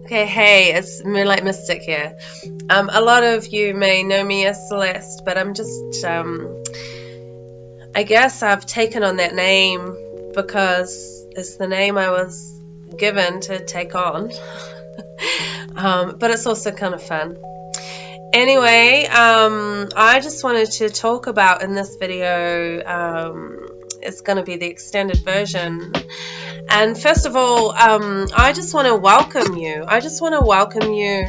Okay, hey, it's Moonlight Mystic here. A lot of you may know me as Celeste, but I guess I've taken on that name because it's the name I was given to take on. But it's also kind of fun. Anyway, I just wanted to talk about in this video, it's going to be the extended version. And first of all, I just want to welcome you. I just want to welcome you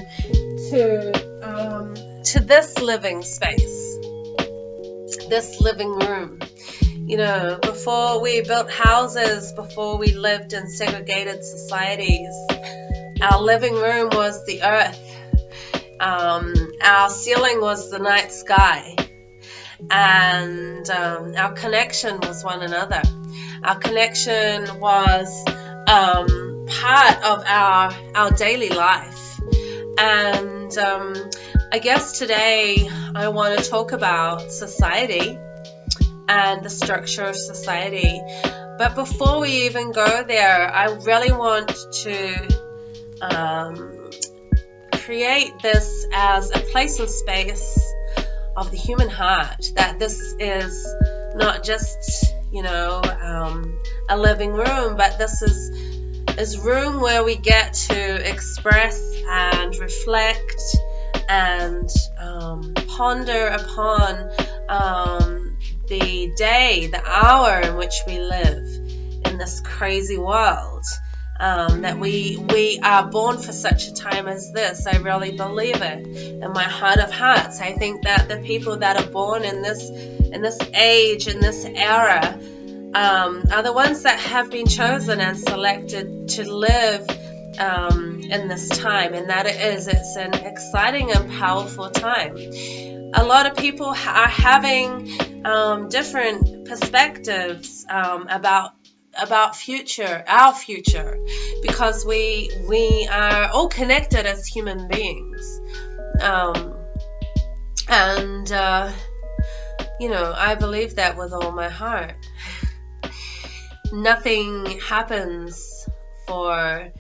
to this living space, this living room. You know, before we built houses, before we lived in segregated societies, our living room was the earth. Our ceiling was the night sky, and our connection was one another. Our connection was part of our daily life. And I guess today I want to talk about society and the structure of society. But before we even go there, I really want to create this as a place and space of the human heart, that this is not just, a living room, but this is room where we get to express and reflect and ponder upon the day, the hour in which we live in this crazy world. That we are born for such a time as this. I really believe it in my heart of hearts. I think that the people that are born in this age, in this era, are the ones that have been chosen and selected to live in this time, and that it's an exciting and powerful time. A lot of people are having different perspectives about our future, because we are all connected as human beings, and I believe that with all my heart. Nothing happens by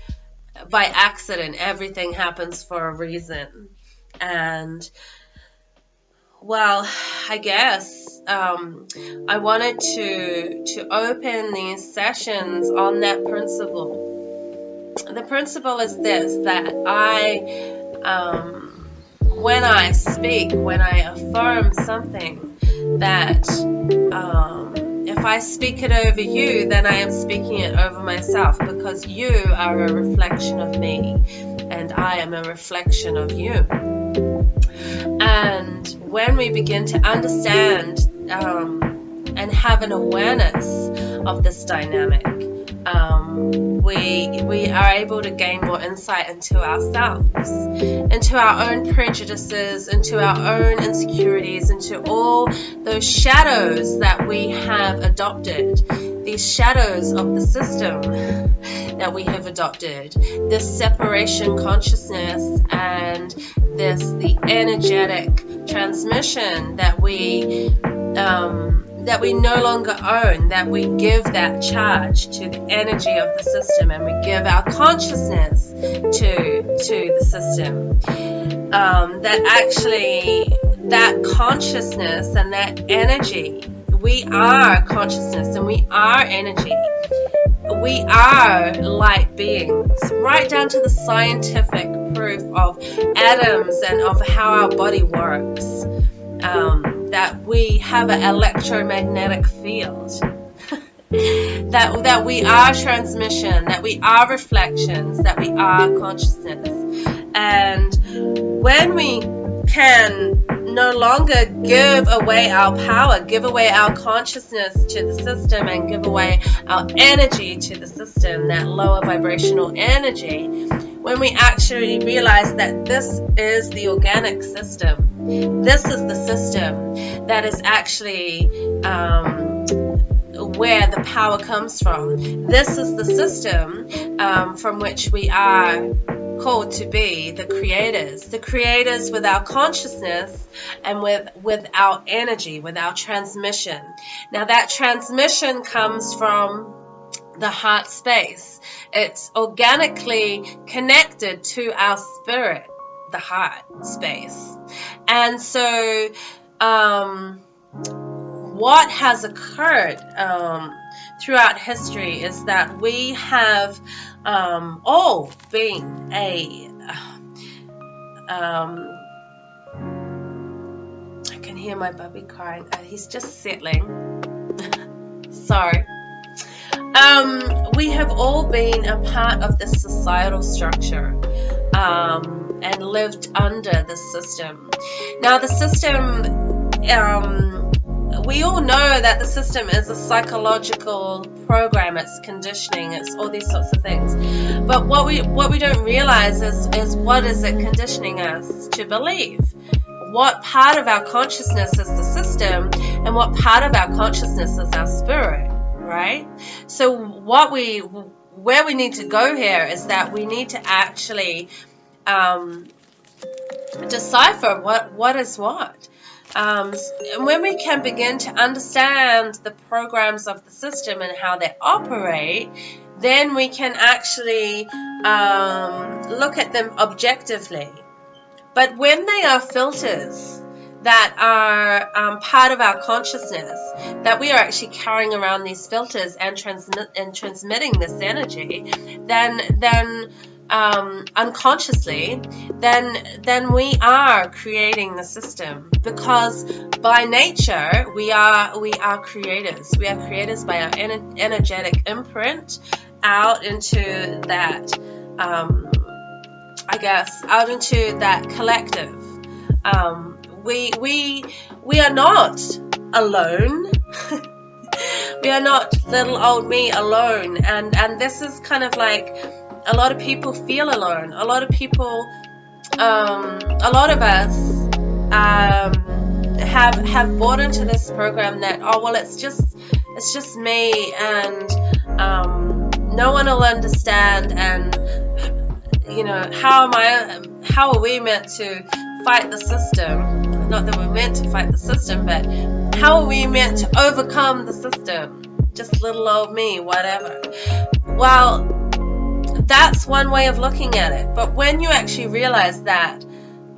accident. Everything happens for a reason. And well, I guess I wanted to open these sessions on that principle. The principle is this: that when I speak, when I affirm something, that if I speak it over you, then I am speaking it over myself, because you are a reflection of me, and I am a reflection of you. And when we begin to understand and have an awareness of this dynamic, we are able to gain more insight into ourselves, into our own prejudices, into our own insecurities, into all those shadows that we have adopted, these shadows of the system that we have adopted, this separation consciousness, and the energetic transmission that we no longer own, that we give that charge to the energy of the system, and we give our consciousness to the system. That actually, that consciousness and that energy, we are consciousness and we are energy. We are light beings, right down to the scientific proof of atoms and of how our body works. That we have an electromagnetic field, that we are transmission, that we are reflections, that we are consciousness. And when we can no longer give away our power, give away our consciousness to the system, and give away our energy to the system, that lower vibrational energy, when we actually realize that this is the organic system, this is the system that is actually where the power comes from. This is the system from which we are called to be the creators with our consciousness and with our energy, with our transmission. Now that transmission comes from the heart space. It's organically connected to our spirit, the heart space. And so what has occurred throughout history is that we have all been I can hear my bubby crying. He's just settling. Sorry. We have all been a part of this societal structure and lived under the system. Now, the system, we all know that the system is a psychological program. It's conditioning. It's all these sorts of things. But what we don't realize is what is it conditioning us to believe? What part of our consciousness is the system, and what part of our consciousness is our spirit, right? So where we need to go here is that we need to actually decipher what is what. And when we can begin to understand the programs of the system and how they operate, then we can actually look at them objectively. But when they are filters that are part of our consciousness, that we are actually carrying around these filters and transmitting this energy, then unconsciously, then we are creating the system, because by nature we are creators. We are creators by our energetic imprint out into that. Out into that collective. We are not alone. We are not little old me alone. And this is kind of like, a lot of people feel alone. A lot of people, a lot of us have bought into this program that, oh well, it's just me, and no one will understand, and how are we meant to fight the system? Not that we're meant to fight the system, but how are we meant to overcome the system? Just little old me, whatever. Well, that's one way of looking at it. But when you actually realize that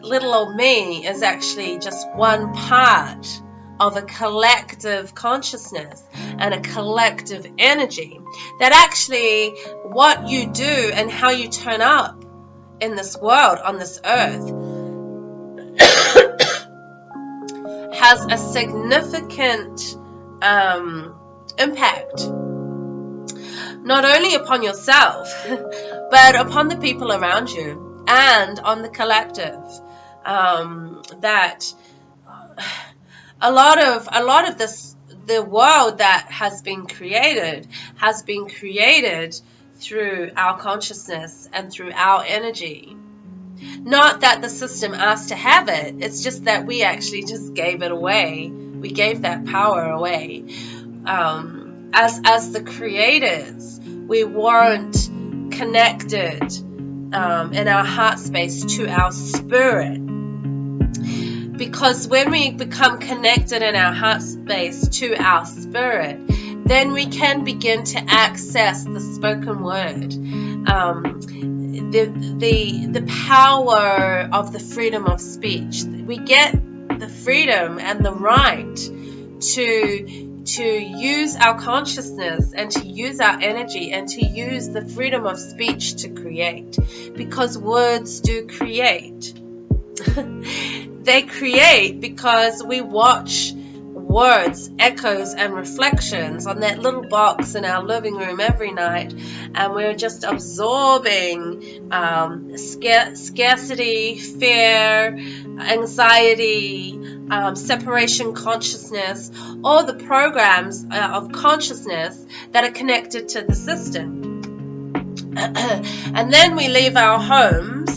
little old me is actually just one part of a collective consciousness and a collective energy, that actually what you do and how you turn up in this world, on this earth, has a significant impact, not only upon yourself, but upon the people around you and on the collective. That a lot of this, the world that has been created through our consciousness and through our energy. Not that the system asked to have it, it's just that we actually just gave it away. We gave that power away. As the creators, we weren't connected in our heart space to our spirit. Because when we become connected in our heart space to our spirit, then we can begin to access the spoken word, the power of the freedom of speech. We get the freedom and the right to use our consciousness and to use our energy and to use the freedom of speech to create, because words do create. They create because we watch words, echoes and reflections on that little box in our living room every night, and we're just absorbing scarcity, fear, anxiety, separation consciousness, all the programs of consciousness that are connected to the system. And then we leave our homes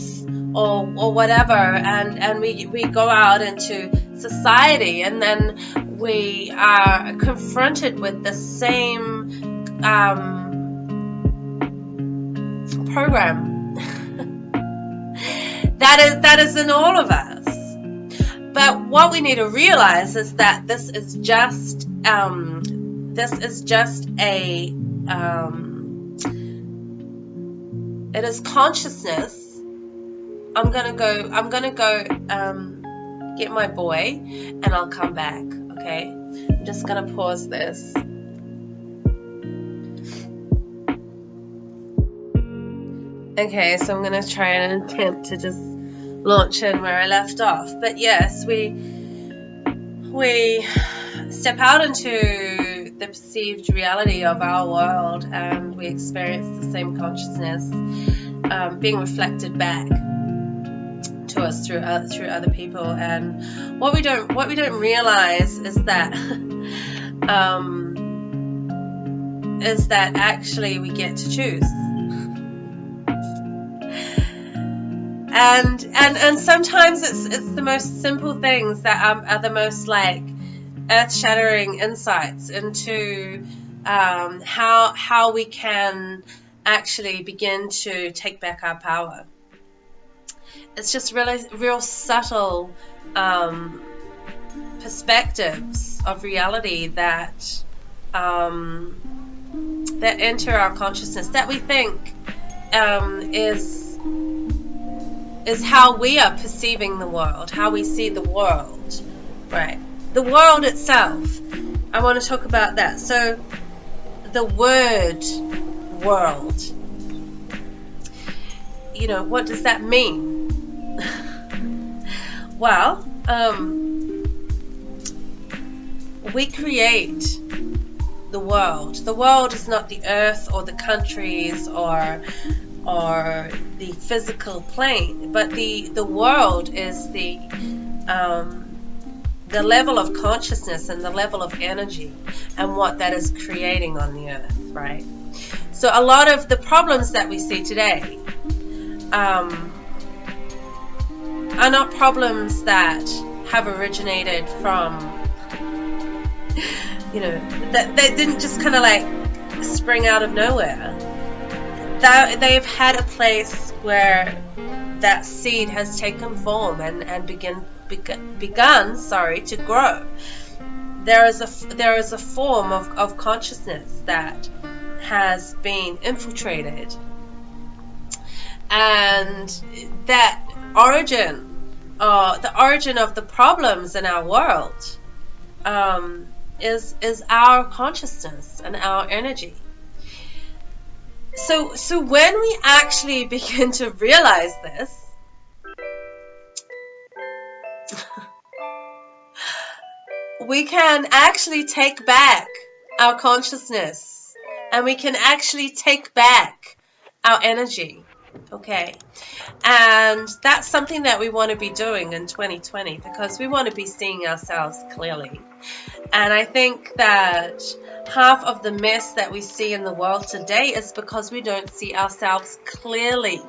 or whatever, and we go out into society, and then we are confronted with the same program that is in all of us. But what we need to realize is that this is just a It is consciousness. I'm gonna go get my boy, and I'll come back. Okay, I'm just gonna pause this. Okay, so I'm gonna try and attempt to just launch in where I left off. But yes, we step out into the perceived reality of our world, and we experience the same consciousness being reflected back to us through other people. And what we don't realize is that actually we get to choose. And sometimes it's the most simple things that are the most like earth-shattering insights into how we can actually begin to take back our power. It's just real subtle perspectives of reality that enter our consciousness that we think is how we are perceiving the world, how we see the world, right? The world itself. I want to talk about that. So, the word world. You know, what does that mean? Well, we create the world. The world is not the earth or the countries or the physical plane, but the world is the level of consciousness and the level of energy and what that is creating on the earth, right? So a lot of the problems that we see today are not problems that have originated from, you know, that they didn't just kind of like spring out of nowhere. They've had a place where that seed has taken form and begun to grow. There is a form of consciousness that has been infiltrated, and that the origin of the problems in our world is our consciousness and our energy. So when we actually begin to realize this, we can actually take back our consciousness, and we can actually take back our energy. Okay, and that's something that we want to be doing in 2020, because we want to be seeing ourselves clearly. And I think that half of the mess that we see in the world today is because we don't see ourselves clearly.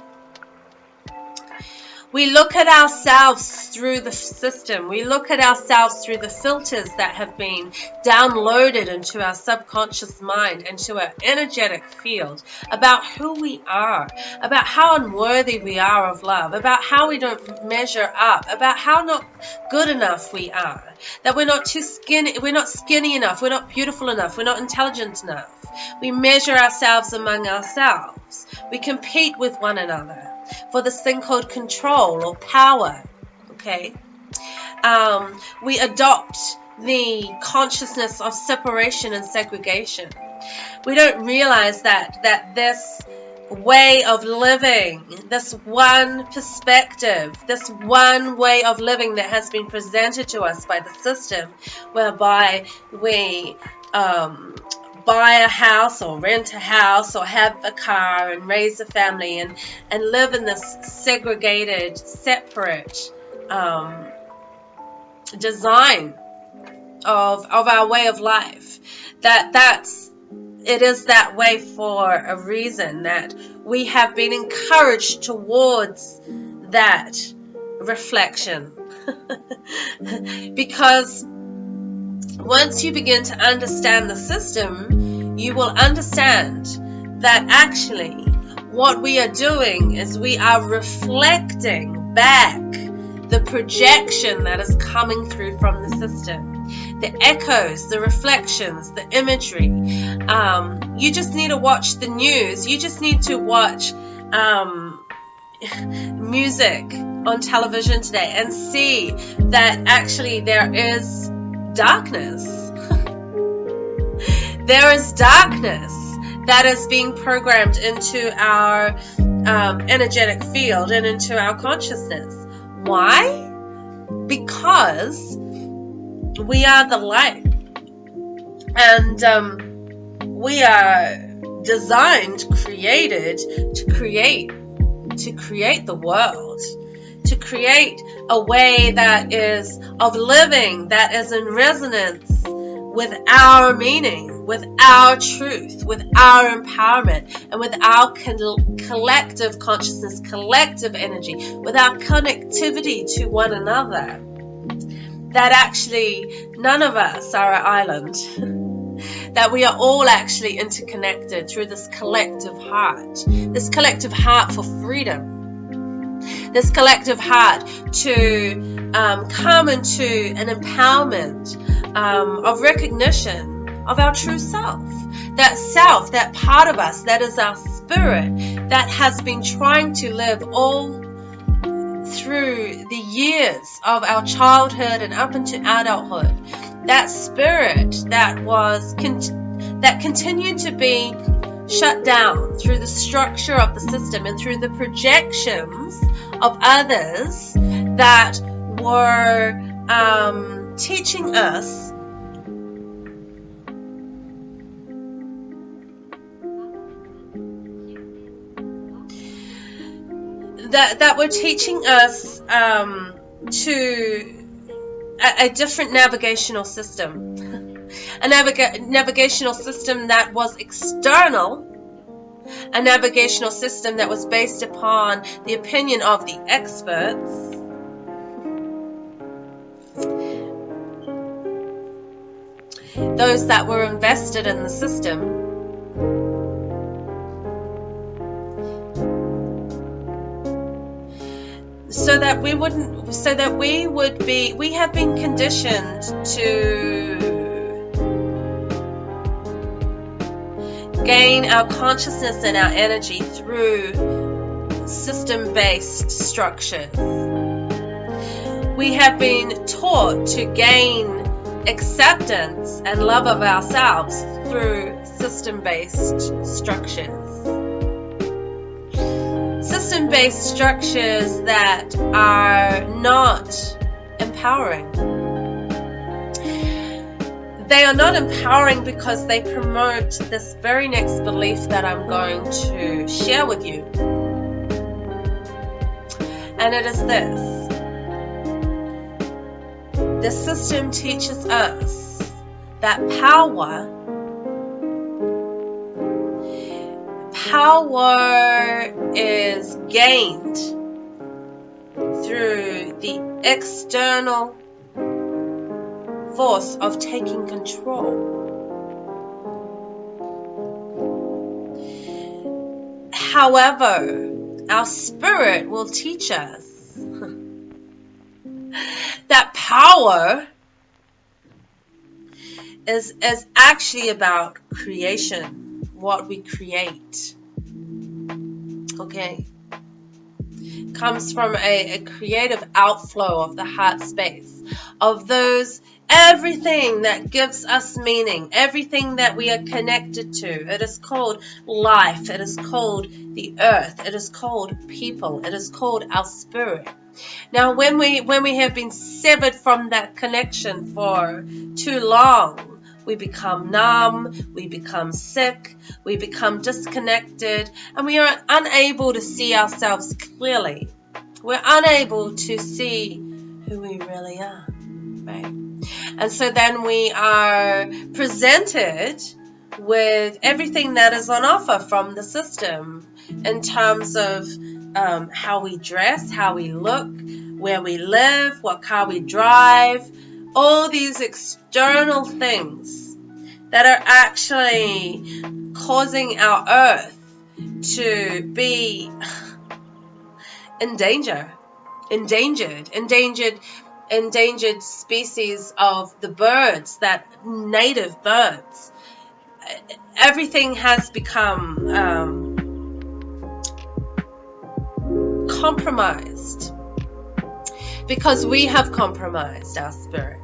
We look at ourselves through the system. We look at ourselves through the filters that have been downloaded into our subconscious mind, into our energetic field, about who we are, about how unworthy we are of love, about how we don't measure up, about how not good enough we are, that we're not skinny enough, we're not beautiful enough, we're not intelligent enough. We measure ourselves among ourselves. We compete with one another for this thing called control or power. Okay, we adopt the consciousness of separation and segregation. We don't realize that this way of living, this one perspective, this one way of living that has been presented to us by the system, whereby we buy a house or rent a house or have a car and raise a family and live in this segregated, separate design of our way of life. It is that way for a reason, that we have been encouraged towards that reflection. Because once you begin to understand the system, you will understand that actually what we are doing is we are reflecting back the projection that is coming through from the system. The echoes, the reflections, the imagery. You just need to watch the news. You just need to watch um, music on television today and see that actually there is darkness. There is darkness that is being programmed into our energetic field and into our consciousness. Why? Because we are the light, and we are designed, created to create the world, to create a way that is of living, that is in resonance with our meaning, with our truth, with our empowerment, and with our collective consciousness, collective energy, with our connectivity to one another. That actually none of us are an island. That we are all actually interconnected through this collective heart for freedom, this collective heart to come into an empowerment of recognition of our true self, that part of us that is our spirit, that has been trying to live all through the years of our childhood and up into adulthood, that spirit that continued to be shut down through the structure of the system and through the projections of others that were teaching us that were teaching us to a different navigational system, a navigational system that was external, a navigational system that was based upon the opinion of the experts, those that were invested in the system. We have been conditioned to gain our consciousness and our energy through system-based structures. We have been taught to gain acceptance and love of ourselves through system-based structures. System-based structures that are not empowering. They are not empowering because they promote this very next belief that I'm going to share with you. And it is this. The system teaches us that power is gained through the external force of taking control. However, our spirit will teach us that power is actually about creation, what we create. Okay, comes from a creative outflow of the heart space, of everything that gives us meaning, everything that we are connected to. It is called life, it is called the earth, it is called people, it is called our spirit. Now, when we have been severed from that connection for too long, we become numb, we become sick, we become disconnected, and we are unable to see ourselves clearly. We're unable to see who we really are, right? And so then we are presented with everything that is on offer from the system in terms of how we dress, how we look, where we live, what car we drive, all these external things that are actually causing our earth to be endangered species of the birds, that native birds. Everything has become compromised because we have compromised our spirit.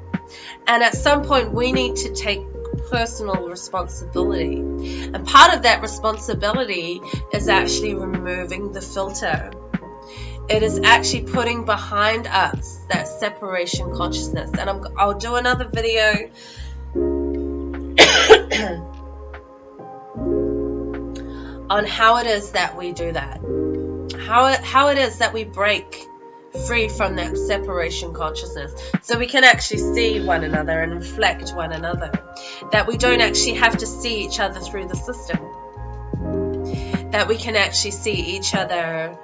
And at some point we need to take personal responsibility. And part of that responsibility is actually removing the filter. It is actually putting behind us that separation consciousness. And I'll do another video on how it is that we do that. How it is that we break free from that separation consciousness, so we can actually see one another and reflect one another, that we don't actually have to see each other through the system, that we can actually see each other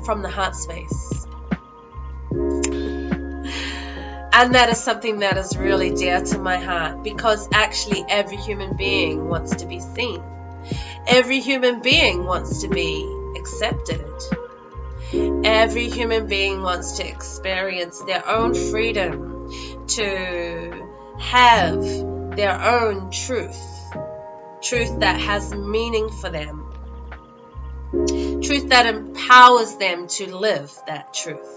from the heart space. And that is something that is really dear to my heart, because actually every human being wants to be seen. Every human being wants to be accepted. Every human being wants to experience their own freedom, to have their own truth that has meaning for them, truth that empowers them to live that truth,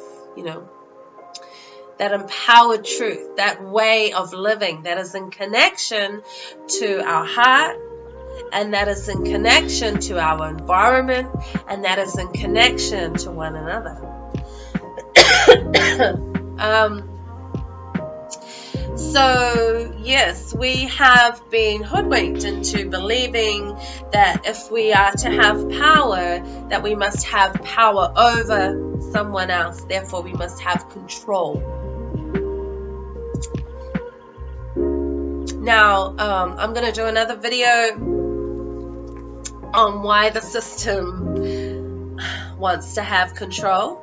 that empowered truth, that way of living that is in connection to our heart, and that is in connection to our environment, and that is in connection to one another. So yes, we have been hoodwinked into believing that if we are to have power, that we must have power over someone else, therefore we must have control. Now, I'm going to do another video on why the system wants to have control.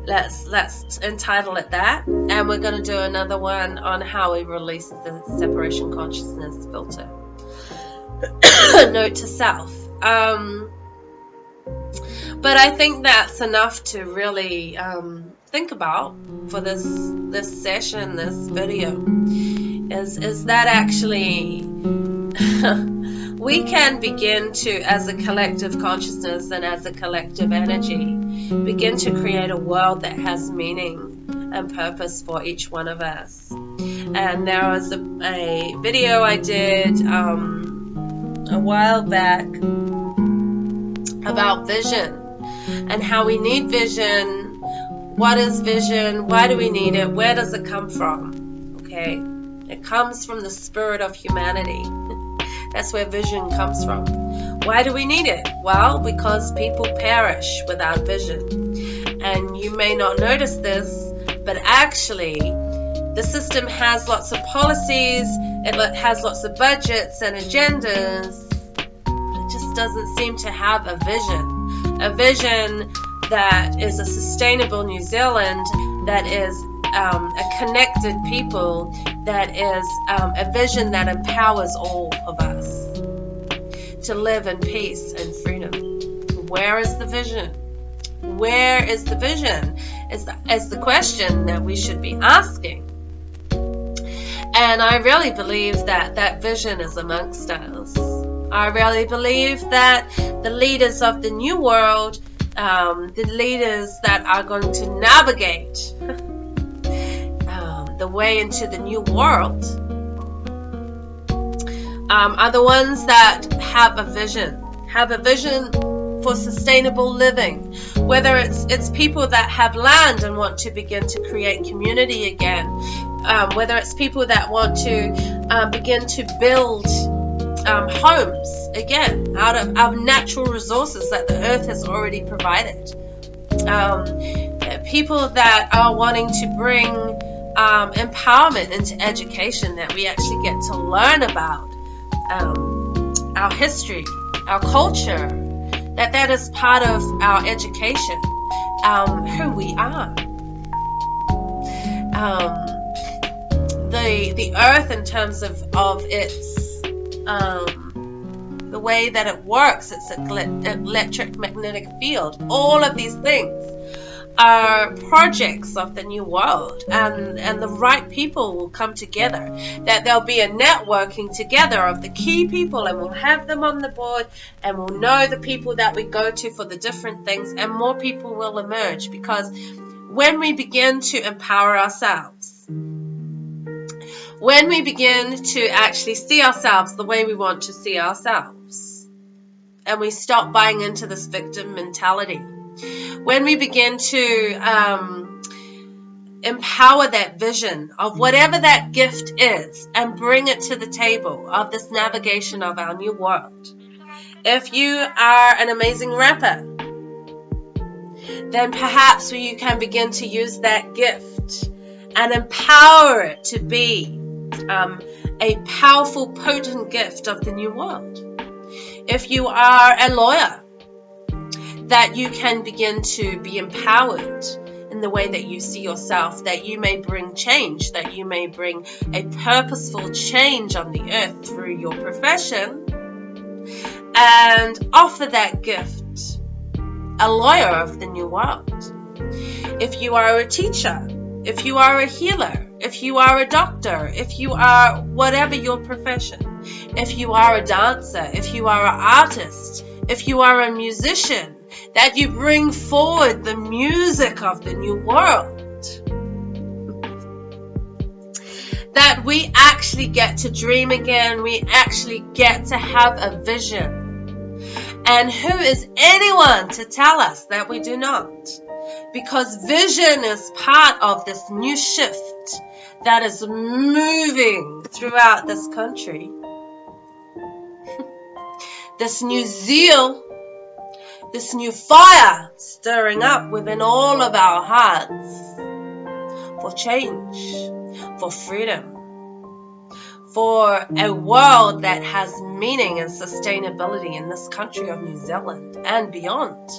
Let's entitle it that, and we're going to do another one on how we release the separation consciousness filter. Note to self. But I think that's enough to really think about for this session, this video. Is that actually we can begin to, as a collective consciousness and as a collective energy, begin to create a world that has meaning and purpose for each one of us. And there was a video I did a while back about vision and how we need vision. What is vision? Why do we need it? Where does it come from? Okay, it comes from the spirit of humanity. That's where vision comes from. Why do we need it? Well, because people perish without vision. And you may not notice this, but actually the system has lots of policies, it has lots of budgets and agendas, but it just doesn't seem to have a vision that is a sustainable New Zealand, that is a connected people, that is a vision that empowers all of us to live in peace and freedom. Where is the vision? Where is the vision? Is the question that we should be asking. And I really believe that vision is amongst us. I really believe that the leaders of the new world, the leaders that are going to navigate the way into the new world, are the ones that have a vision for sustainable living. Whether it's people that have land and want to begin to create community again, whether it's people that want to begin to build homes again out of natural resources that the earth has already provided, people that are wanting to bring empowerment into education, that we actually get to learn about our history, our culture, that is part of our education, who we are. The earth, in terms of its the way that it works, its electric magnetic field, all of these things are projects of the new world, and the right people will come together, that there'll be a networking together of the key people, and we'll have them on the board, and we'll know the people that we go to for the different things, and more people will emerge. Because when we begin to empower ourselves, when we begin to actually see ourselves the way we want to see ourselves, and we stop buying into this victim mentality, when we begin to empower that vision of whatever that gift is and bring it to the table of this navigation of our new world. If you are an amazing rapper, then perhaps you can begin to use that gift and empower it to be a powerful, potent gift of the new world. If you are a lawyer, that you can begin to be empowered in the way that you see yourself, that you may bring change, that you may bring a purposeful change on the earth through your profession, and offer that gift, a lawyer of the new world. If you are a teacher, if you are a healer, if you are a doctor, if you are whatever your profession, if you are a dancer, if you are an artist, if you are a musician, that you bring forward the music of the new world. That we actually get to dream again, we actually get to have a vision. And who is anyone to tell us that we do not? Because vision is part of this new shift that is moving throughout this country. This new zeal, this new fire stirring up within all of our hearts for change, for freedom, for a world that has meaning and sustainability in this country of New Zealand and beyond.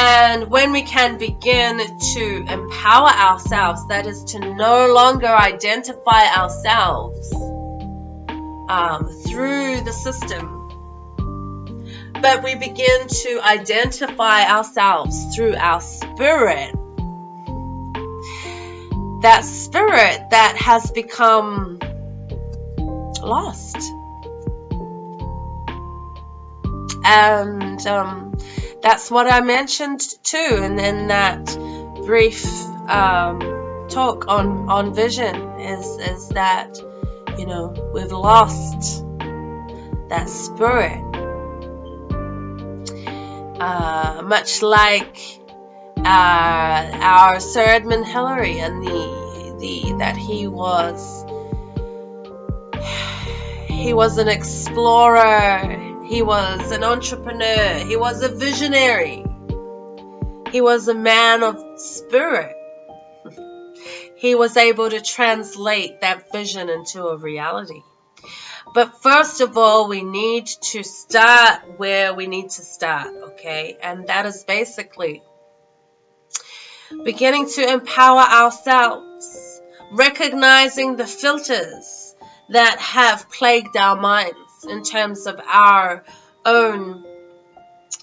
And when we can begin to empower ourselves, that is to no longer identify ourselves through the system, but we begin to identify ourselves through our spirit. That spirit that has become lost. And that's what I mentioned too, and in that brief talk on vision is that, you know, we've lost that spirit. Much like our Sir Edmund Hillary, and that he was an explorer, he was an entrepreneur, he was a visionary, he was a man of spirit. He was able to translate that vision into a reality. But first of all, we need to start where we need to start, okay? And that is basically beginning to empower ourselves, recognizing the filters that have plagued our minds in terms of our own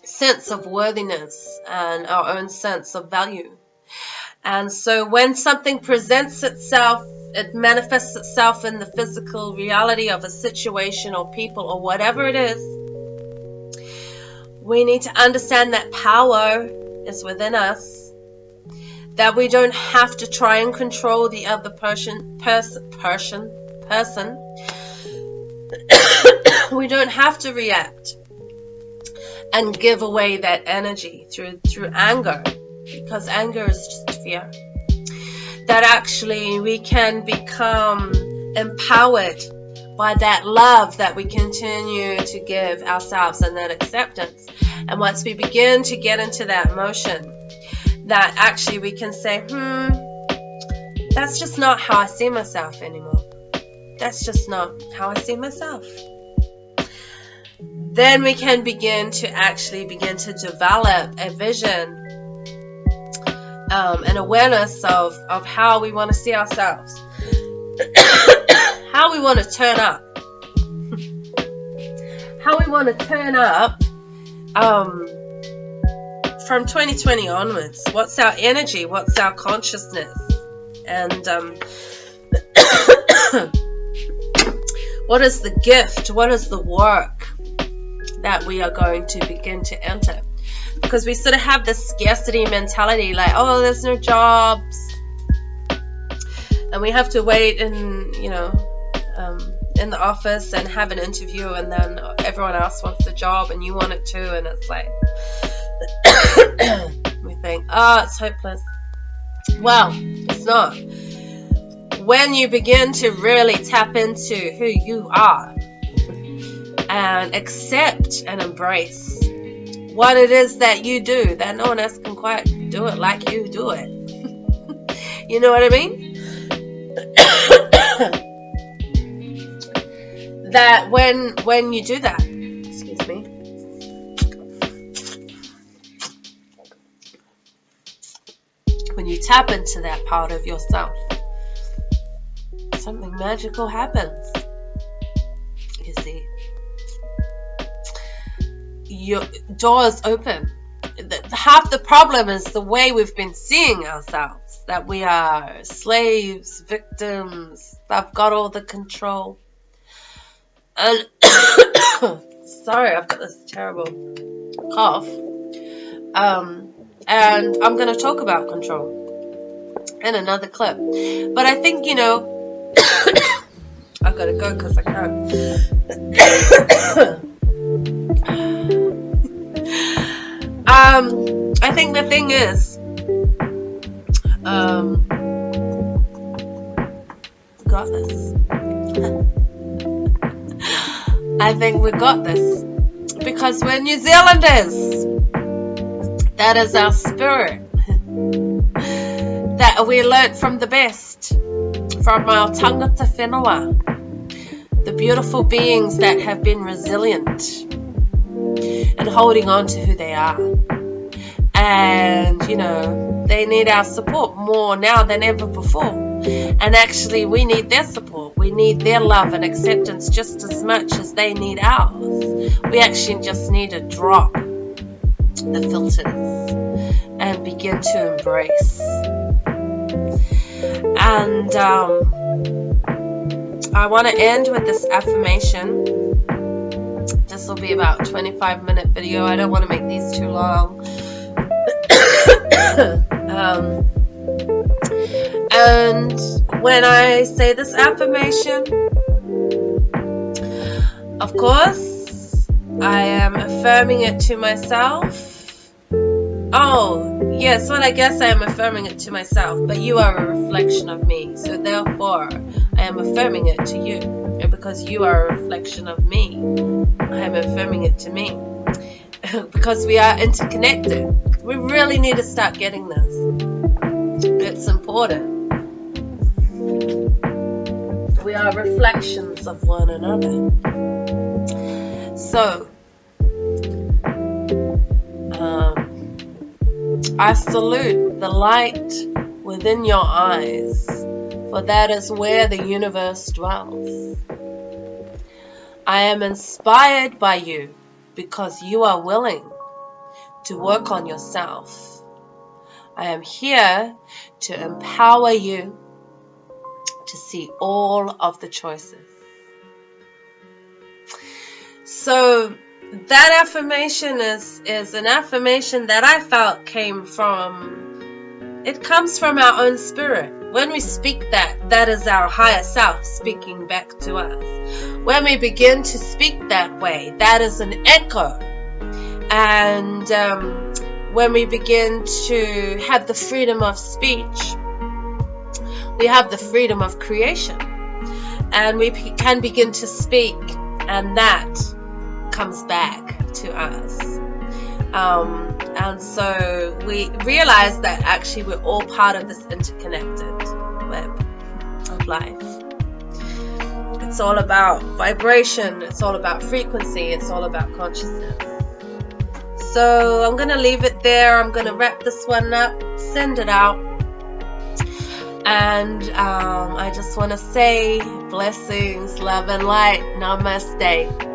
sense of worthiness and our own sense of value. And so when something presents itself, it manifests itself in the physical reality of a situation or people or whatever it is, we need to understand that power is within us, that we don't have to try and control the other person. We don't have to react and give away that energy through anger, because anger is just fear. That actually we can become empowered by that love that we continue to give ourselves and that acceptance. And once we begin to get into that motion, that actually we can say, that's just not how I see myself anymore. That's just not how I see myself. Then we can begin to develop a vision, an awareness of how we want to see ourselves, how we want to turn up, from 2020 onwards, what's our energy, what's our consciousness, and what is the gift, what is the work that we are going to begin to enter. Because we sort of have this scarcity mentality, like, oh, there's no jobs, and we have to wait in, you know, in the office and have an interview, and then everyone else wants the job and you want it too, and it's like we think, oh, it's hopeless. Well, it's not. When you begin to really tap into who you are and accept and embrace what it is that you do, that no one else can quite do it like you do it. You know what I mean? That when you do that, excuse me, when you tap into that part of yourself, something magical happens. You see, your doors open. Half the problem is the way we've been seeing ourselves, that we are slaves, victims, I've got all the control. And sorry, I've got this terrible cough. And I'm going to talk about control in another clip. But I think, you know, I've got to go because I can't. I think the thing is, got this. I think we got this because we're New Zealanders. That is our spirit. That we learnt from the best, from our tangata whenua, the beautiful beings that have been resilient and holding on to who they are. And, you know, they need our support more now than ever before. And actually, we need their support. We need their love and acceptance just as much as they need ours. We actually just need to drop the filters and begin to embrace. And I want to end with this affirmation. This will be about a 25-minute video. I don't want to make these too long. And when I say this affirmation, of course, I am affirming it to myself. Oh, yes, well, I guess I am affirming it to myself, but you are a reflection of me. So therefore, I am affirming it to you. And because you are a reflection of me, I am affirming it to me. Because we are interconnected. We really need to start getting this. It's important. We are reflections of one another. So, I salute the light within your eyes, for that is where the universe dwells. I am inspired by you because you are willing to work on yourself. I am here to empower you to see all of the choices. So that affirmation is an affirmation that I felt it comes from our own spirit. When we speak that is our higher self speaking back to us. When we begin to speak that way, that is an echo. And when we begin to have the freedom of speech, we have the freedom of creation. And we can begin to speak, and that comes back to us. And so we realize that actually we're all part of this interconnected web of life. It's all about vibration, it's all about frequency, it's all about consciousness. So I'm going to leave it there. I'm going to wrap this one up, send it out. And I just want to say blessings, love and light. Namaste.